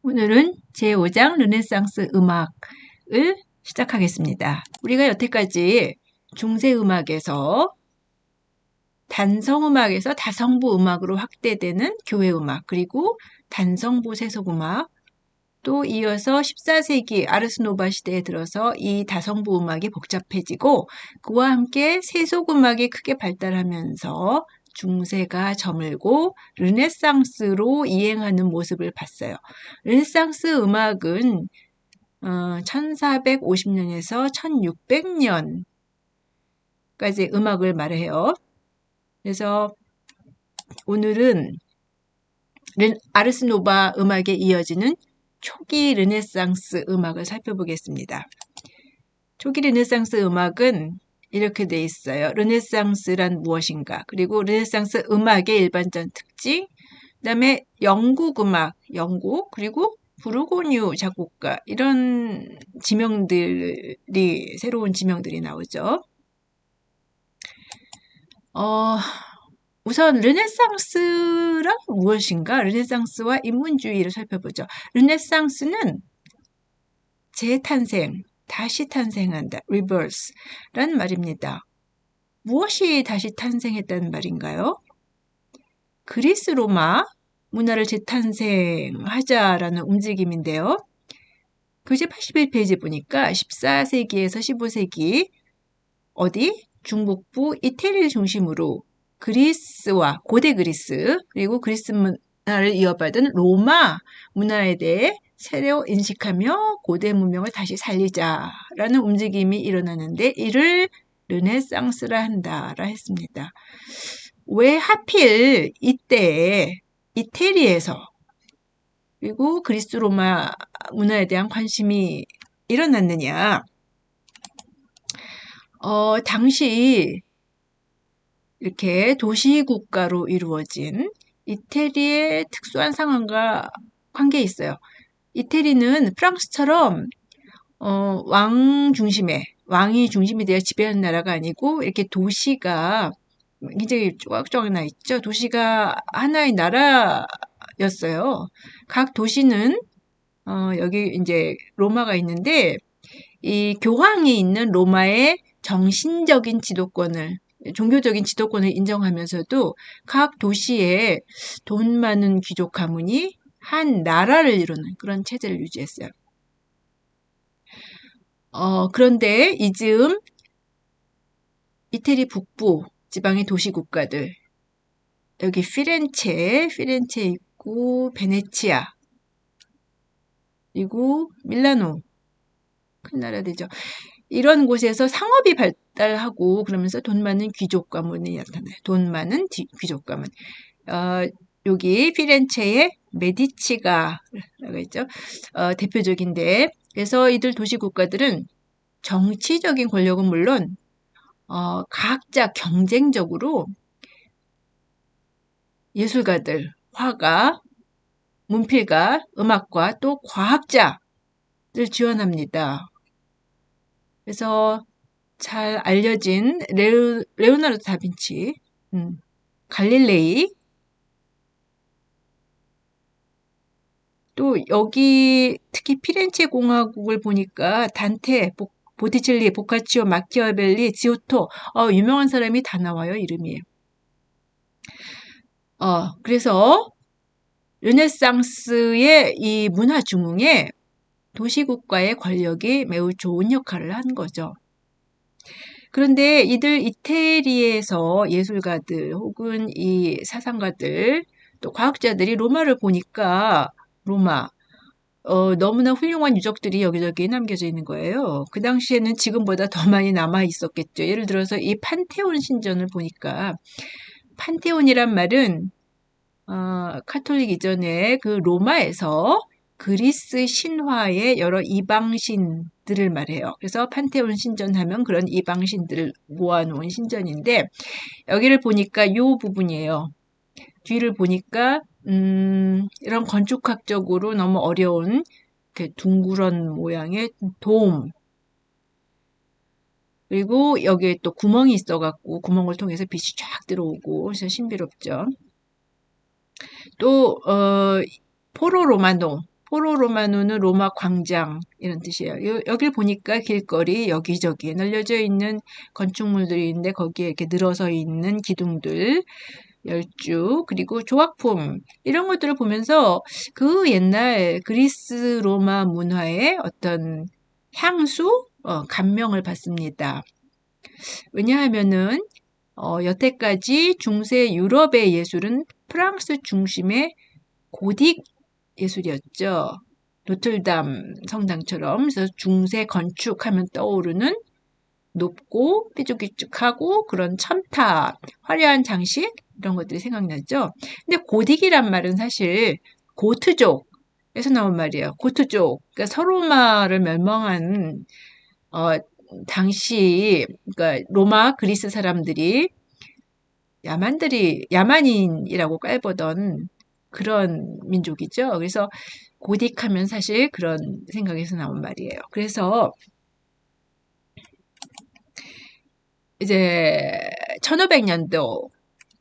오늘은 제5장 르네상스 음악을 시작하겠습니다. 우리가 여태까지 중세음악에서 단성음악에서 다성부 음악으로 확대되는 교회음악, 그리고 단성부 세속음악, 또 이어서 14세기 아르스노바 시대에 들어서 이 다성부 음악이 복잡해지고 그와 함께 세속음악이 크게 발달하면서 중세가 저물고 르네상스로 이행하는 모습을 봤어요. 르네상스 음악은 1450년에서 1600년까지 음악을 말해요. 그래서 오늘은 아르스노바 음악에 이어지는 초기 르네상스 음악을 살펴보겠습니다. 초기 르네상스 음악은 이렇게 돼 있어요. 르네상스란 무엇인가? 그리고 르네상스 음악의 일반적 특징, 그 다음에 영국 음악, 그리고 부르고뉴 작곡가, 이런 새로운 지명들이 나오죠. 우선 르네상스란 무엇인가? 르네상스와 인문주의를 살펴보죠. 르네상스는 재탄생, 다시 탄생한다, reverse란 말입니다. 무엇이 다시 탄생했다는 말인가요? 그리스 로마 문화를 재탄생하자라는 움직임인데요. 교재 81페이지 보니까 14세기에서 15세기 중북부 이태리를 중심으로 그리스와 고대 그리스, 그리고 그리스 문화를 이어받은 로마 문화에 대해 새로 인식하며 고대 문명을 다시 살리자라는 움직임이 일어나는데 이를 르네상스라 한다라 했습니다. 왜 하필 이때에 이태리에서 그리고 그리스 로마 문화에 대한 관심이 일어났느냐? 당시 이렇게 도시국가로 이루어진 이태리의 특수한 상황과 관계 있어요. 이태리는 프랑스처럼 왕이 중심이 되어 지배하는 나라가 아니고 이렇게 도시가 굉장히 쪼각쪼각 나 있죠. 도시가 하나의 나라였어요. 각 도시는 여기 이제 로마가 있는데 이 교황이 있는 로마의 정신적인 지도권을, 종교적인 지도권을 인정하면서도 각 도시에 돈 많은 귀족 가문이 한 나라를 이루는 그런 체제를 유지했어요. 그런데 이즈음 이태리 북부 지방의 도시 국가들, 여기 피렌체 있고 베네치아, 그리고 밀라노, 큰 나라들이죠. 이런 곳에서 상업이 발달하고 그러면서 돈 많은 귀족 가문이 나타나요. 돈 많은 귀족 가문. 여기 피렌체의 메디치가 있죠. 대표적인데, 그래서 이들 도시 국가들은 정치적인 권력은 물론 각자 경쟁적으로 예술가들, 화가, 문필가, 음악가, 또 과학자를 지원합니다. 그래서 잘 알려진 레오나르도 다빈치, 갈릴레이, 또 여기 특히 피렌체 공화국을 보니까 단테, 보티첼리, 보카치오, 마키아벨리, 지오토, 유명한 사람이 다 나와요, 이름이. 그래서 르네상스의 이 문화 중흥에 도시국가의 권력이 매우 좋은 역할을 한 거죠. 그런데 이들 이태리에서 예술가들 혹은 이 사상가들 또 과학자들이 로마를 보니까 너무나 훌륭한 유적들이 여기저기 남겨져 있는 거예요. 그 당시에는 지금보다 더 많이 남아 있었겠죠. 예를 들어서 이 판테온 신전을 보니까 판테온이란 말은 카톨릭 이전에 그 로마에서 그리스 신화의 여러 이방신들을 말해요. 그래서 판테온 신전 하면 그런 이방신들을 모아놓은 신전인데 여기를 보니까 이 부분이에요. 뒤를 보니까 이런 건축학적으로 너무 어려운 둥그런 모양의 돔, 그리고 여기에 또 구멍이 있어갖고 구멍을 통해서 빛이 쫙 들어오고 그래서 신비롭죠. 또 포로 로마노, 포로 로마노는 로마 광장 이런 뜻이에요. 여길 보니까 길거리 여기저기 널려져 있는 건축물들이 있는데 거기에 이렇게 늘어서 있는 기둥들 열주 그리고 조각품 이런 것들을 보면서 그 옛날 그리스 로마 문화의 어떤 향수 감명을 받습니다. 왜냐하면은 여태까지 중세 유럽의 예술은 프랑스 중심의 고딕 예술이었죠. 노틀담 성당처럼. 그래서 중세 건축하면 떠오르는 높고 삐죽삐죽하고 그런 첨탑, 화려한 장식 이런 것들이 생각나죠. 근데 고딕이란 말은 사실 고트족에서 나온 말이에요. 고트족. 그러니까 서로마를 멸망한 당시 그러니까 로마 그리스 사람들이 야만인이라고 깔보던 그런 민족이죠. 그래서 고딕하면 사실 그런 생각에서 나온 말이에요. 그래서 이제 1500년도,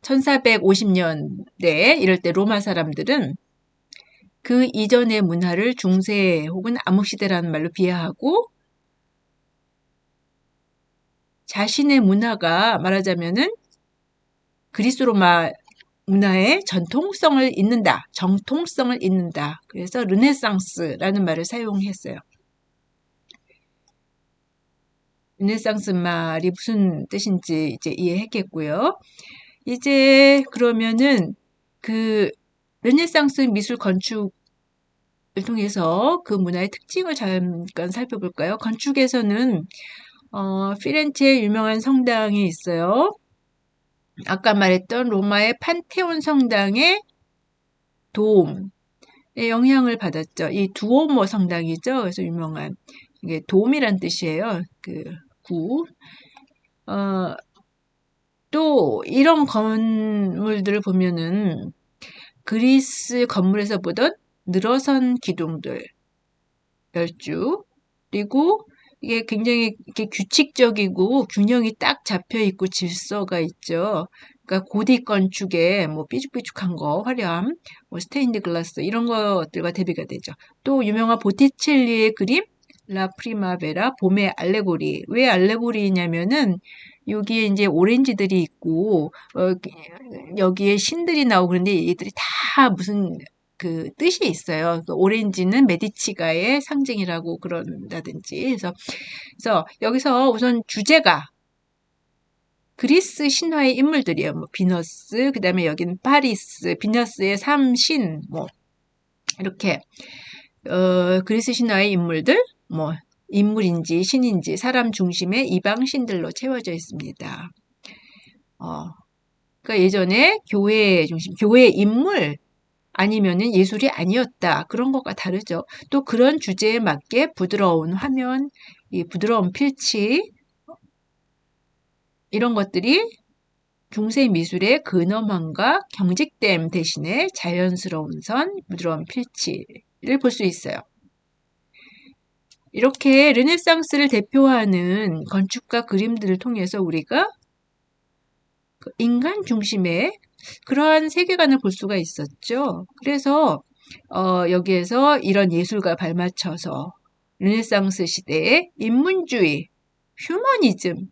1450년대 이럴 때 로마 사람들은 그 이전의 문화를 중세 혹은 암흑시대라는 말로 비하하고 자신의 문화가 말하자면은 그리스 로마 문화의 전통성을 잇는다. 정통성을 잇는다. 그래서 르네상스라는 말을 사용했어요. 르네상스 말이 무슨 뜻인지 이제 이해했겠고요. 이제 그러면은 그 르네상스 미술 건축을 통해서 그 문화의 특징을 잠깐 살펴볼까요? 건축에서는 피렌체에 유명한 성당이 있어요. 아까 말했던 로마의 판테온 성당의 도움의 영향을 받았죠. 이 두오모 성당이죠. 그래서 유명한 이게 도움이란 뜻이에요. 그 구. 또 이런 건물들을 보면은 그리스 건물에서 보던 늘어선 기둥들, 열주, 그리고 이게 굉장히 이렇게 규칙적이고 균형이 딱 잡혀 있고 질서가 있죠. 그러니까 고딕 건축에 뭐 삐죽삐죽한 거, 화려함, 뭐 스테인드 글라스 이런 것들과 대비가 되죠. 또 유명한 보티첼리의 그림 라 프리마베라 봄의 알레고리. 왜 알레고리냐면은 여기에 이제 오렌지들이 있고 여기에 신들이 나오고 그런데 얘들이 다 무슨 그 뜻이 있어요. 그 오렌지는 메디치가의 상징이라고 그런다든지. 그래서 여기서 우선 주제가 그리스 신화의 인물들이에요. 뭐 비너스, 그다음에 여기는 파리스, 비너스의 삼신, 뭐 이렇게 그리스 신화의 인물들, 뭐 인물인지 신인지 사람 중심의 이방 신들로 채워져 있습니다. 그러니까 예전에 교회 중심, 교회 인물 아니면은 예술이 아니었다. 그런 것과 다르죠. 또 그런 주제에 맞게 부드러운 화면, 이 부드러운 필치, 이런 것들이 중세 미술의 근엄함과 경직됨 대신에 자연스러운 선, 부드러운 필치를 볼 수 있어요. 이렇게 르네상스를 대표하는 건축과 그림들을 통해서 우리가 인간 중심의 그러한 세계관을 볼 수가 있었죠. 그래서 여기에서 이런 예술과 발맞춰서 르네상스 시대의 인문주의, 휴머니즘이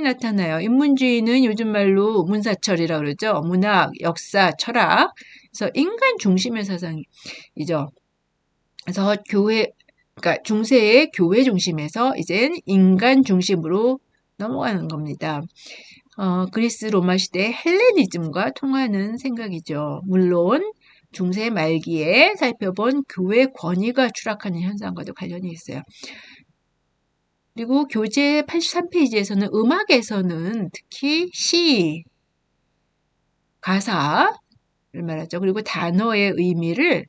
나타나요. 인문주의는 요즘 말로 문사철이라고 그러죠. 문학, 역사, 철학. 그래서 인간 중심의 사상이죠. 그래서 그러니까 중세의 교회 중심에서 이젠 인간 중심으로 넘어가는 겁니다. 그리스 로마 시대 헬레니즘과 통하는 생각이죠. 물론 중세 말기에 살펴본 교회 권위가 추락하는 현상과도 관련이 있어요. 그리고 교재 83페이지에서는 음악에서는 특히 시, 가사를 말하죠. 그리고 단어의 의미를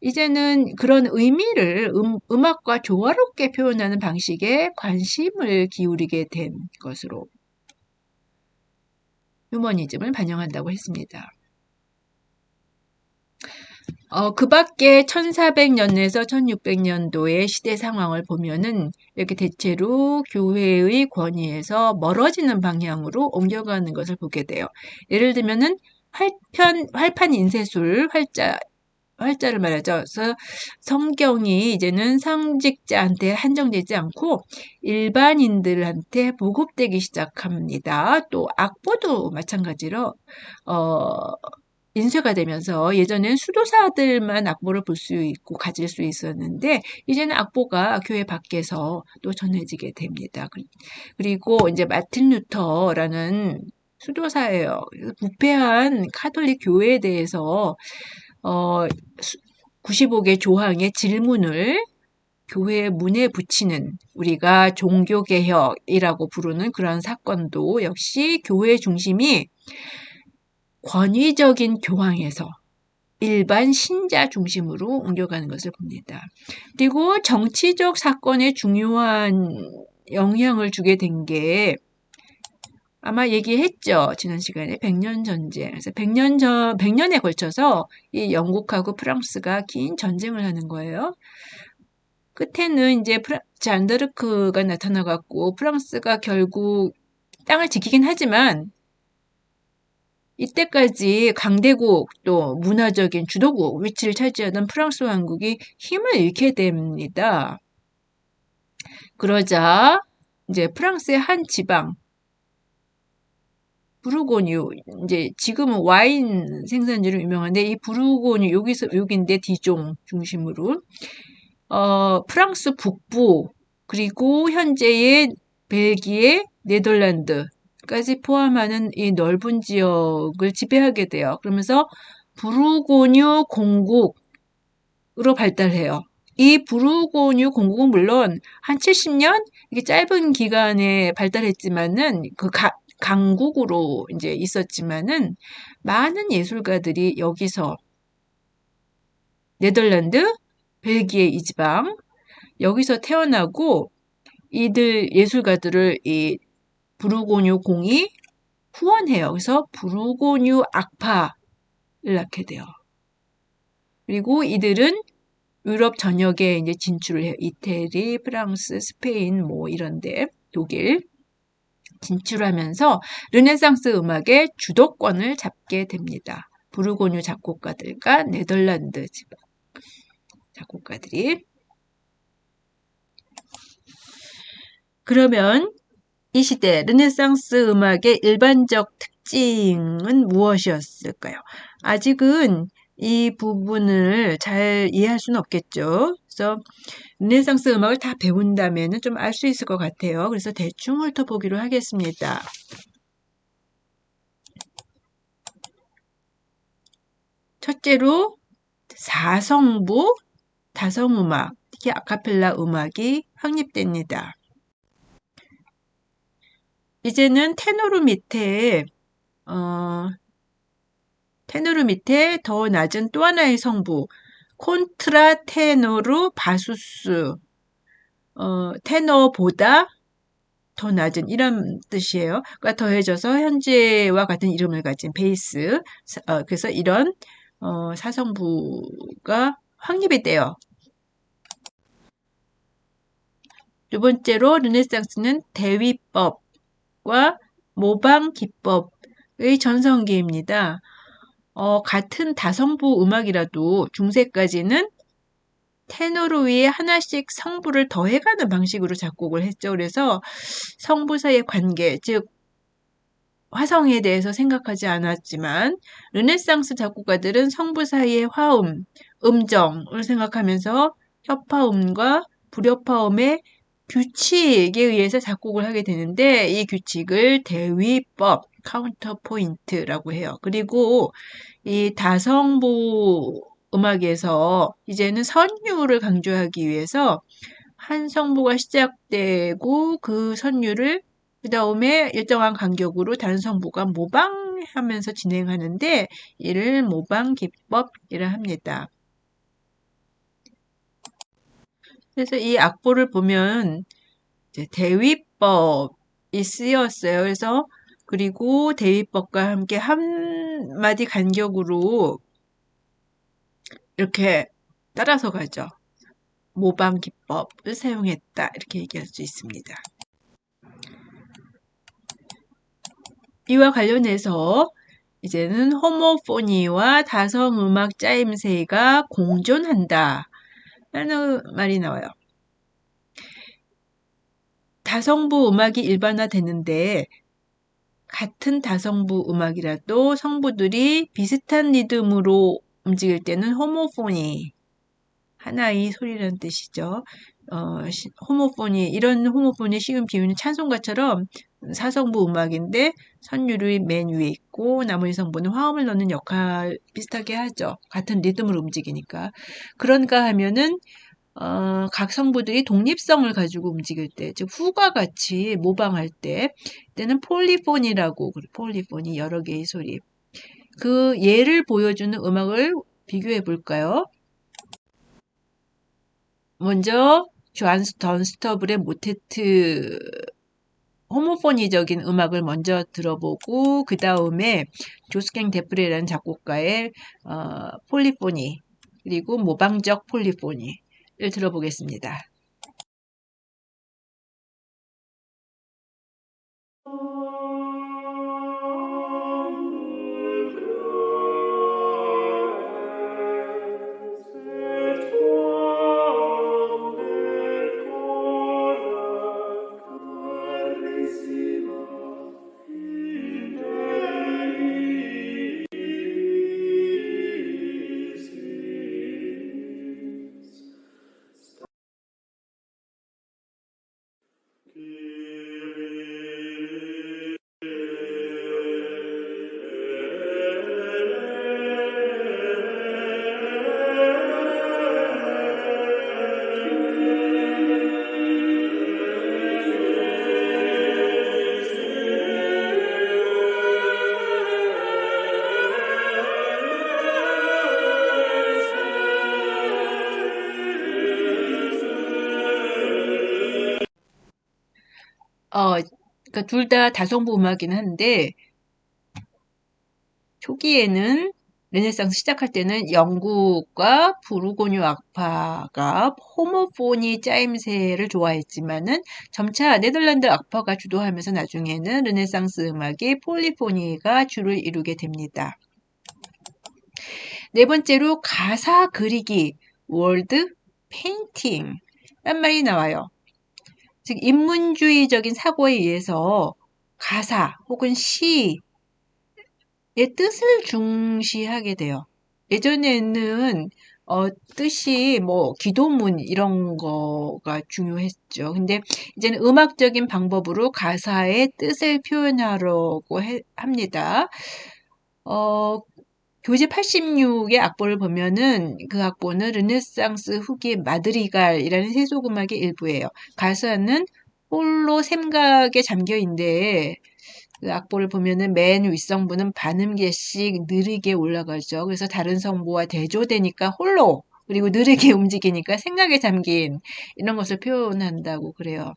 이제는 그런 의미를 음악과 조화롭게 표현하는 방식에 관심을 기울이게 된 것으로 휴머니즘을 반영한다고 했습니다. 그 밖에 1400년에서 1600년도의 시대 상황을 보면은 이렇게 대체로 교회의 권위에서 멀어지는 방향으로 옮겨가는 것을 보게 돼요. 예를 들면은 활판 인쇄술, 활자를 말하죠. 그래서 성경이 이제는 성직자한테 한정되지 않고 일반인들한테 보급되기 시작합니다. 또 악보도 마찬가지로 어, 인쇄가 되면서 예전엔 수도사들만 악보를 볼 수 있고 가질 수 있었는데 이제는 악보가 교회 밖에서 또 전해지게 됩니다. 그리고 이제 마틴 루터라는 수도사예요. 부패한 카톨릭 교회에 대해서 어, 95개 조항의 질문을 교회 문에 붙이는 우리가 종교개혁이라고 부르는 그런 사건도 역시 교회 중심이 권위적인 교황에서 일반 신자 중심으로 옮겨가는 것을 봅니다. 그리고 정치적 사건에 중요한 영향을 주게 된 게 아마 얘기했죠. 지난 시간에 100년 전쟁. 그래서 100년에 걸쳐서 이 영국하고 프랑스가 긴 전쟁을 하는 거예요. 끝에는 이제 잔드르크가 나타나갖고 프랑스가 결국 땅을 지키긴 하지만 이때까지 강대국 또 문화적인 주도국 위치를 차지하던 프랑스 왕국이 힘을 잃게 됩니다. 그러자 이제 프랑스의 한 지방 부르고뉴 이제 지금은 와인 생산지로 유명한데 이 부르고뉴 여기인데 디종 중심으로 프랑스 북부 그리고 현재의 벨기에, 네덜란드까지 포함하는 이 넓은 지역을 지배하게 돼요. 그러면서 부르고뉴 공국으로 발달해요. 이 부르고뉴 공국은 물론 한 70년 이게 짧은 기간에 발달했지만은 그 강국으로 이제 있었지만은 많은 예술가들이 여기서 네덜란드, 벨기에 이 지방 여기서 태어나고 이들 예술가들을 이 부르고뉴 공이 후원해요. 그래서 부르고뉴 악파를 낳게 돼요. 그리고 이들은 유럽 전역에 이제 진출을 해요. 이태리, 프랑스, 스페인 뭐 이런데 독일 진출하면서 르네상스 음악의 주도권을 잡게 됩니다. 부르고뉴 작곡가들과 네덜란드 지방 작곡가들이. 그러면 이 시대 르네상스 음악의 일반적 특징은 무엇이었을까요? 아직은 이 부분을 잘 이해할 수는 없겠죠. 그래서 르네상스 음악을 다 배운다면 좀 알 수 있을 것 같아요. 그래서 대충 훑어보기로 하겠습니다. 첫째로 4성부 다성음악, 특히 아카펠라 음악이 확립됩니다. 이제는 테노르 밑에 더 낮은 또 하나의 성부 콘트라 테노르 바수스 테너보다 더 낮은 이런 뜻이에요. 그러니까 더해져서 현재와 같은 이름을 가진 베이스 그래서 이런 사성부가 확립이 돼요. 두 번째로 르네상스는 대위법과 모방 기법의 전성기입니다. 같은 다성부 음악이라도 중세까지는 테너르 위에 하나씩 성부를 더해가는 방식으로 작곡을 했죠. 그래서 성부 사이의 관계, 즉 화성에 대해서 생각하지 않았지만 르네상스 작곡가들은 성부 사이의 화음, 음정을 생각하면서 협화음과 불협화음의 규칙에 의해서 작곡을 하게 되는데 이 규칙을 대위법, 카운터 포인트라고 해요. 그리고 이 다성부 음악에서 이제는 선율을 강조하기 위해서 한 성부가 시작되고 그 선율을 그 다음에 일정한 간격으로 다른 성부가 모방하면서 진행하는데 이를 모방 기법이라 합니다. 그래서 이 악보를 보면 이제 대위법이 쓰였어요. 그래서 그리고 대위법과 함께 한 마디 간격으로 이렇게 따라서 가죠. 모방 기법을 사용했다. 이렇게 얘기할 수 있습니다. 이와 관련해서 이제는 호모포니와 다성음악 짜임새가 공존한다 라는 말이 나와요. 다성부 음악이 일반화되는데 같은 다성부 음악이라도 성부들이 비슷한 리듬으로 움직일 때는 호모포니, 하나의 소리라는 뜻이죠. 호모포니, 이런 호모포니의 쉬운 비유는 찬송가처럼 사성부 음악인데 선율이 맨 위에 있고 나머지 성부는 화음을 넣는 역할 비슷하게 하죠. 같은 리듬으로 움직이니까. 그런가 하면은 각 성부들이 독립성을 가지고 움직일 때, 즉 후가 같이 모방할 때는 폴리포니라고, 폴리포니 여러 개의 소리. 그 예를 보여주는 음악을 비교해 볼까요? 먼저 존 던스터블의 모테트 호모포니적인 음악을 먼저 들어보고 그 다음에 조스갱 데프레라는 작곡가의 폴리포니 그리고 모방적 폴리포니를 들어보겠습니다. 그러니까 둘 다 다성부 음악이긴 한데 초기에는 르네상스 시작할 때는 영국과 부르고뉴 악파가 호모포니 짜임새를 좋아했지만은 점차 네덜란드 악파가 주도하면서 나중에는 르네상스 음악이 폴리포니가 주를 이루게 됩니다. 네 번째로 가사 그리기, 월드 페인팅 란 말이 나와요. 즉 인문주의적인 사고에 의해서 가사 혹은 시의 뜻을 중시하게 돼요. 예전에는 뜻이 뭐 기도문 이런 거가 중요했죠. 근데 이제는 음악적인 방법으로 가사의 뜻을 표현하려고 합니다. 교재 86의 악보를 보면은 그 악보는 르네상스 후기 마드리갈이라는 세속음악의 일부예요. 가사는 홀로 샘각에 잠겨있는데 그 악보를 보면은 맨 윗성부는 반음계씩 느리게 올라가죠. 그래서 다른 성부와 대조되니까 홀로 그리고 느리게 움직이니까 생각에 잠긴 이런 것을 표현한다고 그래요.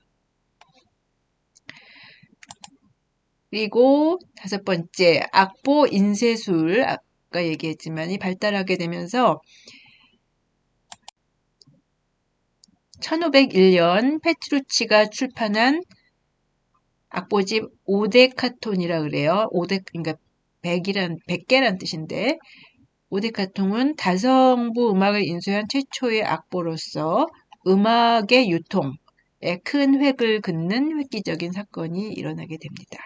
그리고 다섯 번째 악보 인쇄술 아까 얘기했지만 발달하게 되면서 1501년 페트루치가 출판한 악보집 오데카톤이라 그래요. 그러니까 100개란 뜻인데 오데카톤은 다성부 음악을 인수한 최초의 악보로서 음악의 유통에 큰 획을 긋는 획기적인 사건이 일어나게 됩니다.